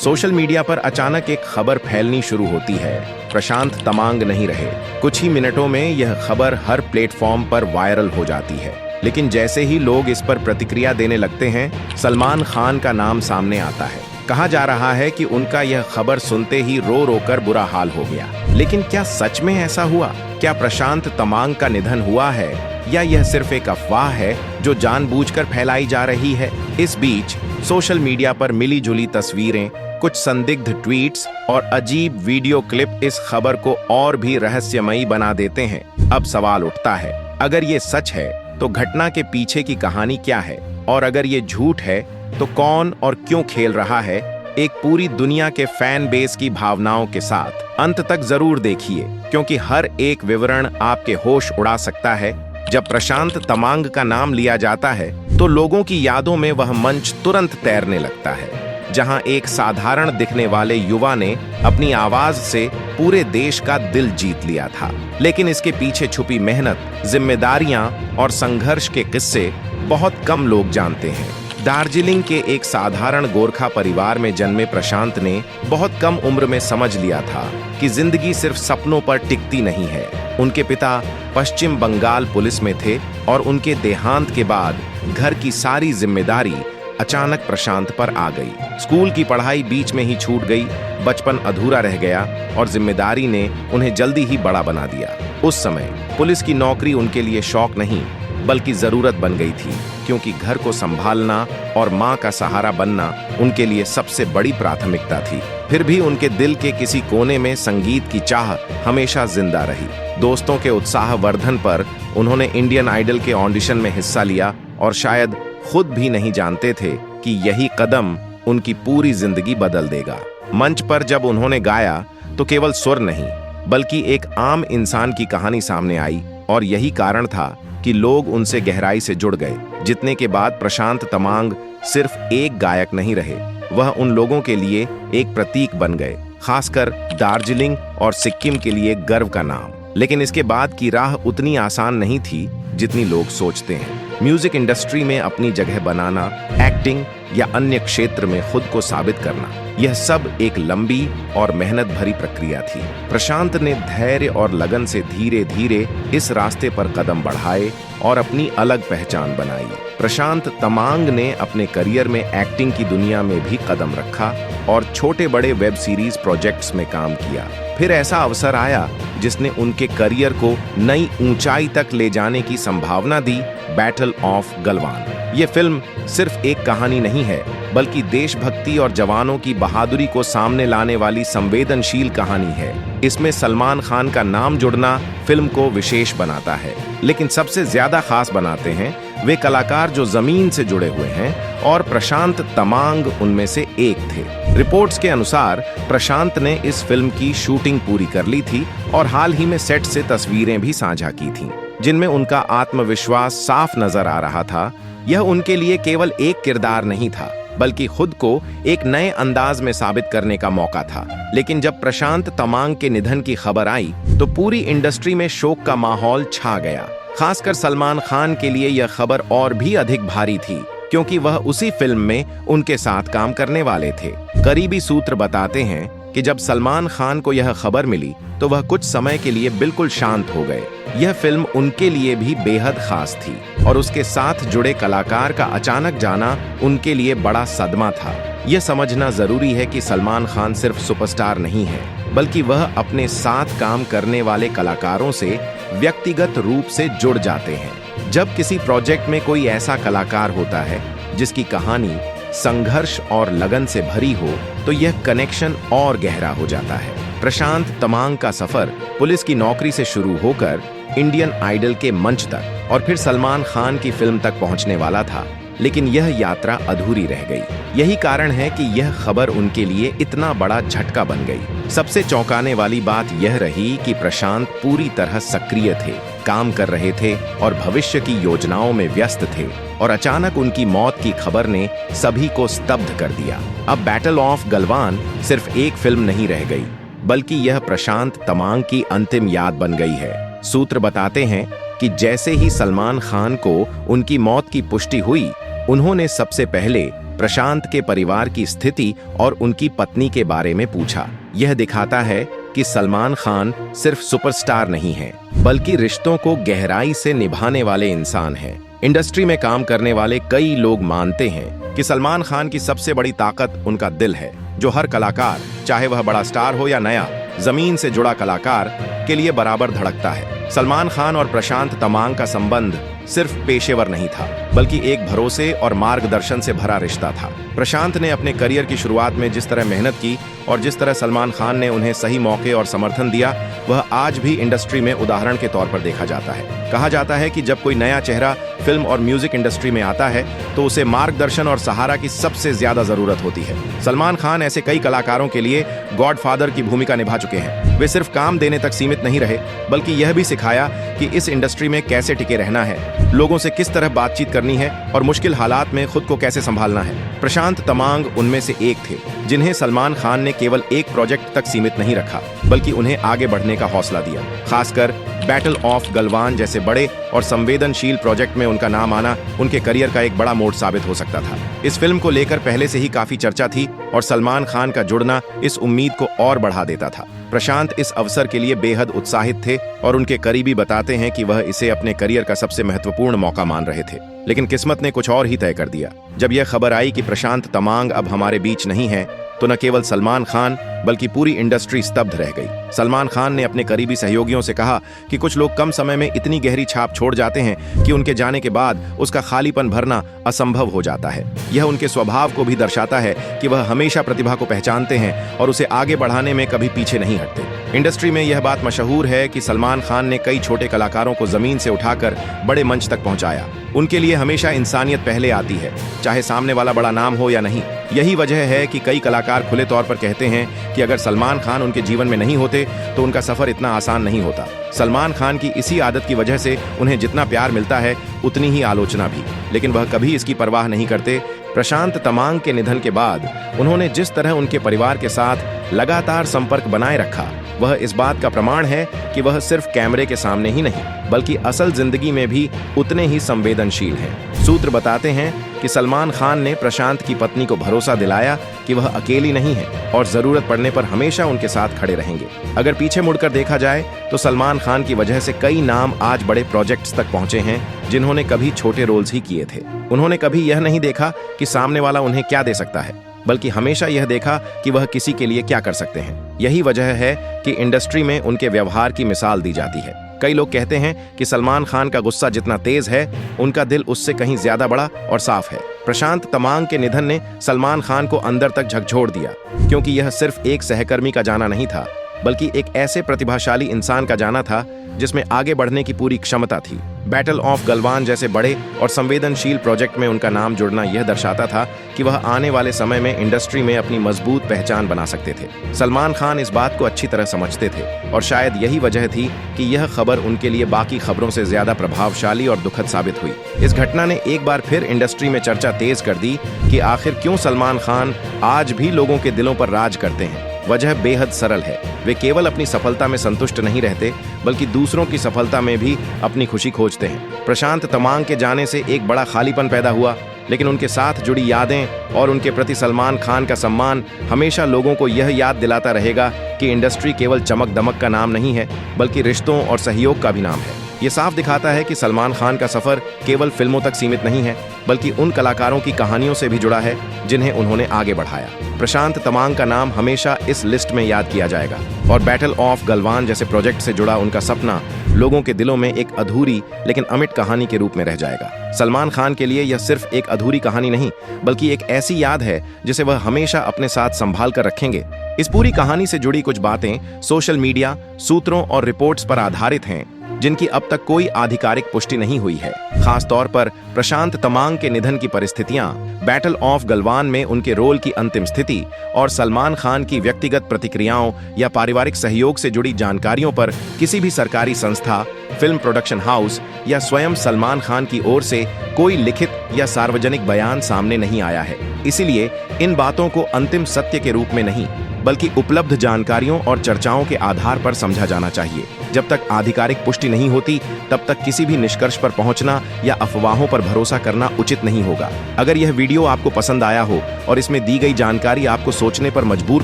Social media पर अचानक एक खबर फैलनी शुरू होती है। प्रशांत तमांग नहीं रहे। कुछ ही मिनटों में यह खबर हर प्लेटफॉर्म पर वायरल हो जाती है। लेकिन जैसे ही लोग इस पर प्रतिक्रिया देने लगते हैं, सलमान खान का नाम सामने आता है। कहा जा रहा है कि उनका यह खबर सुनते ही रो रो कर बुरा हाल हो गया। लेकिन क्या सच में ऐसा हुआ? क्या प्रशांत तमांग का निधन हुआ है या यह सिर्फ एक अफवाह है जो जानबूझकर फैलाई जा रही है? इस बीच सोशल मीडिया पर मिली जुली तस्वीरें, कुछ संदिग्ध ट्वीट्स और अजीब वीडियो क्लिप इस खबर को और भी रहस्यमयी बना देते हैं। अब सवाल उठता है, अगर ये सच है तो घटना के पीछे की कहानी क्या है? और अगर ये झूठ है तो कौन और क्यों खेल रहा है? एक पूरी दुनिया के फैन बेस की भावनाओं के साथ अंत तक जरूर देखिए, क्योंकि हर एक विवरण आपके होश उड़ा सकता है। जब प्रशांत तमांग का नाम लिया जाता है तो लोगों की यादों में वह मंच तुरंत तैरने लगता है जहां एक साधारण दिखने वाले युवा ने अपनी आवाज से पूरे देश का दिल जीत लिया था। लेकिन इसके पीछे छुपी मेहनत, जिम्मेदारियां और संघर्ष के किस्से बहुत कम लोग जानते हैं। दार्जिलिंग के एक साधारण गोरखा परिवार में जन्मे प्रशांत ने बहुत कम उम्र में समझ लिया था कि जिंदगी सिर्फ सपनों पर टिकती नहीं है। उनके पिता पश्चिम बंगाल पुलिस में थे और उनके देहांत के बाद घर की सारी जिम्मेदारी अचानक प्रशांत पर आ गई। स्कूल की पढ़ाई बीच में ही छूट गई, बचपन अधूरा रह गया और जिम्मेदारी ने उन्हें जल्दी ही बड़ा बना दिया। उस समय पुलिस की नौकरी उनके लिए शौक नहीं बल्कि जरूरत बन गई थी, क्योंकि घर को संभालना और मां का सहारा बनना उनके लिए सबसे बड़ी प्राथमिकता थी। फिर भी उनके दिल के किसी कोने में संगीत की चाह हमेशा जिंदा रही। दोस्तों के उत्साहवर्धन पर उन्होंने इंडियन आइडल के ऑडिशन में हिस्सा लिया और शायद खुद भी नहीं जानते थे कि यही कदम उनकी पूरी जिंदगी बदल देगा। मंच पर जब उन्होंने गाया तो केवल सुर नहीं बल्कि एक आम इंसान की कहानी सामने आई, और यही कारण था कि लोग उनसे गहराई से जुड़ गए। जितने के बाद प्रशांत तमांग सिर्फ एक गायक नहीं रहे, वह उन लोगों के लिए एक प्रतीक बन गए, खासकर दार्जिलिंग और सिक्किम के लिए गर्व का नाम। लेकिन इसके बाद की राह उतनी आसान नहीं थी जितनी लोग सोचते हैं। म्यूजिक इंडस्ट्री में अपनी जगह बनाना, एक्टिंग या अन्य क्षेत्र में खुद को साबित करना, यह सब एक लंबी और मेहनत भरी प्रक्रिया थी। प्रशांत ने धैर्य और लगन से धीरे धीरे इस रास्ते पर कदम बढ़ाए और अपनी अलग पहचान बनाई। प्रशांत तमांग ने अपने करियर में एक्टिंग की दुनिया में भी कदम रखा और छोटे बड़े वेब सीरीज प्रोजेक्ट्स में काम किया। फिर ऐसा अवसर आया जिसने उनके करियर को नई ऊंचाई तक ले जाने की संभावना दी, बैटल ऑफ गलवान। ये फिल्म सिर्फ एक कहानी नहीं है बल्कि देशभक्ति और जवानों की बहादुरी को सामने लाने वाली संवेदनशील कहानी है। इसमें सलमान खान का नाम जुड़ना फिल्म को विशेष बनाता है, लेकिन सबसे ज्यादा खास बनाते हैं वे कलाकार जो जमीन से जुड़े हुए हैं, और प्रशांत तमांग उनमें से एक थे। रिपोर्ट्स के अनुसार प्रशांत ने इस फिल्म की शूटिंग पूरी कर ली थी और हाल ही में सेट से तस्वीरें भी साझा की थीं, जिनमें उनका आत्मविश्वास साफ नजर आ रहा था। यह उनके लिए केवल एक किरदार नहीं था बल्कि खुद को एक नए अंदाज में साबित करने का मौका था। लेकिन जब प्रशांत तमांग के निधन की खबर आई तो पूरी इंडस्ट्री में शोक का माहौल छा गया। खासकर सलमान खान के लिए यह खबर और भी अधिक भारी थी, क्योंकि वह उसी फिल्म में उनके साथ काम करने वाले थे। करीबी सूत्र बताते हैं कि जब सलमान खान को यह खबर मिली तो वह कुछ समय के लिए बिल्कुल शांत हो गए। यह फिल्म उनके लिए भी बेहद खास थी और उसके साथ जुड़े कलाकार का अचानक जाना उनके लिए बड़ा सदमा था। यह समझना जरूरी है कि सलमान खान सिर्फ सुपरस्टार नहीं है, बल्कि वह अपने साथ काम करने वाले कलाकारों से व्यक्तिगत रूप से जुड़ जाते हैं। जब किसी प्रोजेक्ट में कोई ऐसा कलाकार होता है जिसकी कहानी संघर्ष और लगन से भरी हो, तो यह कनेक्शन और गहरा हो जाता है। प्रशांत तमांग का सफर पुलिस की नौकरी से शुरू होकर इंडियन आइडल के मंच तक और फिर सलमान खान की फिल्म तक पहुंचने वाला था, लेकिन यह यात्रा अधूरी रह गई। यही कारण है कि यह खबर उनके लिए इतना बड़ा झटका बन गई। सबसे चौंकाने वाली बात यह रही कि प्रशांत पूरी तरह सक्रिय थे, काम कर रहे थे और भविष्य की योजनाओं में व्यस्त थे, और अचानक उनकी मौत की खबर ने सभी को स्तब्ध कर दिया। अब बैटल ऑफ गलवान सिर्फ एक फिल्म नहीं रह गई, बल्कि यह प्रशांत तमांग की अंतिम याद बन गई है। सूत्र बताते हैं कि जैसे ही सलमान खान को उनकी मौत की पुष्टि हुई, उन्होंने सबसे पहले प्रशांत के परिवार की स्थिति और उनकी पत्नी के बारे में पूछा। यह दिखाता है कि सलमान खान सिर्फ सुपरस्टार नहीं है, बल्कि रिश्तों को गहराई से निभाने वाले इंसान हैं। इंडस्ट्री में काम करने वाले कई लोग मानते हैं कि सलमान खान की सबसे बड़ी ताकत उनका दिल है, जो हर कलाकार, चाहे वह बड़ा स्टार हो या नया, जमीन से जुड़ा कलाकार के लिए बराबर धड़कता है। सलमान खान और प्रशांत तमांग का संबंध सिर्फ पेशेवर नहीं था, बल्कि एक भरोसे और मार्गदर्शन से भरा रिश्ता था। प्रशांत ने अपने करियर की शुरुआत में जिस तरह मेहनत की और जिस तरह सलमान खान ने उन्हें सही मौके और समर्थन दिया, वह आज भी इंडस्ट्री में उदाहरण के तौर पर देखा जाता है। कहा जाता है कि जब कोई नया चेहरा फिल्म और म्यूजिक इंडस्ट्री में आता है तो उसे मार्गदर्शन और सहारा की सबसे ज्यादा जरूरत होती है। सलमान खान ऐसे कई कलाकारों के लिए गॉडफादर की भूमिका निभा चुके हैं। वे सिर्फ काम देने तक सीमित नहीं रहे, बल्कि यह भी सिखाया कि इस इंडस्ट्री में कैसे टिके रहना है, लोगों से किस तरह बातचीत करनी है और मुश्किल हालात में खुद को कैसे संभालना है। प्रशांत तमांग उनमें से एक थे, जिन्हें सलमान खान ने केवल एक प्रोजेक्ट तक सीमित नहीं रखा, बल्कि उन्हें आगे बढ़ने का हौसला दिया। खासकर बैटल ऑफ गलवान जैसे बड़े और संवेदनशील प्रोजेक्ट में उनका नाम आना उनके करियर का एक बड़ा मोड़ साबित हो सकता था। इस फिल्म को लेकर पहले से ही काफी चर्चा थी और सलमान खान का जुड़ना इस उम्मीद को और बढ़ा देता था। प्रशांत इस अवसर के लिए बेहद उत्साहित थे और उनके करीबी बताते हैं कि वह इसे अपने करियर का सबसे महत्वपूर्ण मौका मान रहे थे। लेकिन किस्मत ने कुछ और ही तय कर दिया। जब यह खबर आई कि प्रशांत तमांग अब हमारे बीच नहीं है, तो न केवल सलमान खान बल्कि पूरी इंडस्ट्री स्तब्ध रह गई। सलमान खान ने अपने करीबी सहयोगियों से कहा कि कुछ लोग कम समय में इतनी गहरी छाप छोड़ जाते हैं कि उनके जाने के बाद उसका खालीपन भरना असंभव हो जाता है। यह उनके स्वभाव को भी दर्शाता है कि वह हमेशा प्रतिभा को पहचानते हैं और उसे आगे बढ़ाने में कभी पीछे नहीं हटते। इंडस्ट्री में यह बात मशहूर है कि सलमान खान ने कई छोटे कलाकारों को जमीन से उठाकर बड़े मंच तक पहुंचाया। उनके लिए हमेशा इंसानियत पहले आती है, चाहे सामने वाला बड़ा नाम हो या नहीं। यही वजह है कि कई कलाकार खुले तौर पर कहते हैं कि अगर सलमान खान उनके जीवन में नहीं होते तो उनका सफर इतना आसान नहीं होता। सलमान खान की इसी आदत की वजह से उन्हें जितना प्यार मिलता है उतनी ही आलोचना भी, लेकिन वह कभी इसकी परवाह नहीं करते। प्रशांत तमांग के निधन के बाद उन्होंने जिस तरह उनके परिवार के साथ लगातार संपर्क बनाए रखा, वह इस बात का प्रमाण है कि वह सिर्फ कैमरे के सामने ही नहीं, बल्कि असल जिंदगी में भी उतने ही संवेदनशील हैं। सूत्र बताते हैं कि सलमान खान ने प्रशांत की पत्नी को भरोसा दिलाया कि वह अकेली नहीं है और जरूरत पड़ने पर हमेशा उनके साथ खड़े रहेंगे। अगर पीछे मुड़कर देखा जाए तो सलमान खान की वजह से कई नाम आज बड़े प्रोजेक्ट्स तक पहुंचे हैं, जिन्होंने कभी छोटे रोल्स ही किए थे। उन्होंने कभी यह नहीं देखा कि सामने वाला उन्हें क्या दे सकता है, बल्कि हमेशा यह देखा कि वह किसी के लिए क्या कर सकते हैं। यही वजह है कि इंडस्ट्री में उनके व्यवहार की मिसाल दी जाती है। कई लोग कहते हैं कि सलमान खान का गुस्सा जितना तेज है, उनका दिल उससे कहीं ज्यादा बड़ा और साफ है। प्रशांत तमांग के निधन ने सलमान खान को अंदर तक झकझोर दिया, क्योंकि यह सिर्फ एक सहकर्मी का जाना नहीं था, बल्कि एक ऐसे प्रतिभाशाली इंसान का जाना था जिसमें आगे बढ़ने की पूरी क्षमता थी। बैटल ऑफ गलवान जैसे बड़े और संवेदनशील प्रोजेक्ट में उनका नाम जुड़ना यह दर्शाता था कि वह आने वाले समय में इंडस्ट्री में अपनी मजबूत पहचान बना सकते थे। सलमान खान इस बात को अच्छी तरह समझते थे और शायद यही वजह थी कि यह खबर उनके लिए बाकी खबरों से ज्यादा प्रभावशाली और दुखद साबित हुई। इस घटना ने एक बार फिर इंडस्ट्री में चर्चा तेज कर दी कि आखिर क्यों सलमान खान आज भी लोगों के दिलों पर राज करते हैं। वजह बेहद सरल है, वे केवल अपनी सफलता में संतुष्ट नहीं रहते, बल्कि दूसरों की सफलता में भी अपनी खुशी खोजते हैं। प्रशांत तमांग के जाने से एक बड़ा खालीपन पैदा हुआ, लेकिन उनके साथ जुड़ी यादें और उनके प्रति सलमान खान का सम्मान हमेशा लोगों को यह याद दिलाता रहेगा कि इंडस्ट्री केवल चमक दमक का नाम नहीं है, बल्कि रिश्तों और सहयोग का भी नाम है। ये साफ दिखाता है कि सलमान खान का सफर केवल फिल्मों तक सीमित नहीं है, बल्कि उन कलाकारों की कहानियों से भी जुड़ा है जिन्हें उन्होंने आगे बढ़ाया। प्रशांत तमांग का नाम हमेशा इस लिस्ट में याद किया जाएगा और बैटल ऑफ गलवान जैसे प्रोजेक्ट से जुड़ा उनका सपना लोगों के दिलों में एक अधूरी लेकिन अमिट कहानी के रूप में रह जाएगा। सलमान खान के लिए यह सिर्फ एक अधूरी कहानी नहीं, बल्कि एक ऐसी याद है जिसे वह हमेशा अपने साथ संभाल कर रखेंगे। इस पूरी कहानी से जुड़ी कुछ बातें सोशल मीडिया, सूत्रों और रिपोर्ट्स पर आधारित हैं, जिनकी अब तक कोई आधिकारिक पुष्टि नहीं हुई है। खास तौर पर प्रशांत तमांग के निधन की परिस्थितियां, बैटल ऑफ गलवान में उनके रोल की अंतिम स्थिति और सलमान खान की व्यक्तिगत प्रतिक्रियाओं या पारिवारिक सहयोग से जुड़ी जानकारियों पर किसी भी सरकारी संस्था, फिल्म प्रोडक्शन हाउस या स्वयं सलमान खान की ओर से कोई लिखित या सार्वजनिक बयान सामने नहीं आया है। इसीलिए इन बातों को अंतिम सत्य के रूप में नहीं, बल्कि उपलब्ध जानकारियों और चर्चाओं के आधार पर समझा जाना चाहिए। जब तक आधिकारिक पुष्टि नहीं होती, तब तक किसी भी निष्कर्ष पर पहुंचना या अफवाहों पर भरोसा करना उचित नहीं होगा। अगर यह वीडियो आपको पसंद आया हो और इसमें दी गई जानकारी आपको सोचने पर मजबूर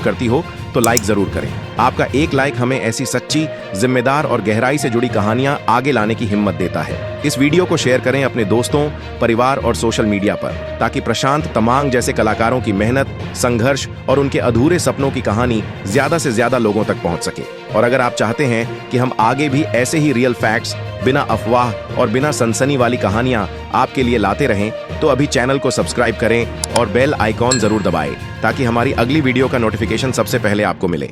करती हो, तो लाइक जरूर करें। आपका एक लाइक हमें ऐसी सच्ची, जिम्मेदार और गहराई से जुड़ी कहानियां आगे लाने की हिम्मत देता है। इस वीडियो को शेयर करें अपने दोस्तों, परिवार और सोशल मीडिया पर, ताकि प्रशांत तमांग जैसे कलाकारों की मेहनत, संघर्ष और उनके अधूरे सपनों की कहानी ज्यादा से ज्यादा लोगों तक पहुंच सके। और अगर आप चाहते हैं कि हम आगे भी ऐसे ही रियल फैक्ट्स, बिना अफवाह और बिना सनसनी वाली कहानियां आपके लिए लाते रहें, तो अभी चैनल को सब्सक्राइब करें और बेल आइकॉन जरूर दबाएं, ताकि हमारी अगली वीडियो का नोटिफिकेशन सबसे पहले आपको मिले।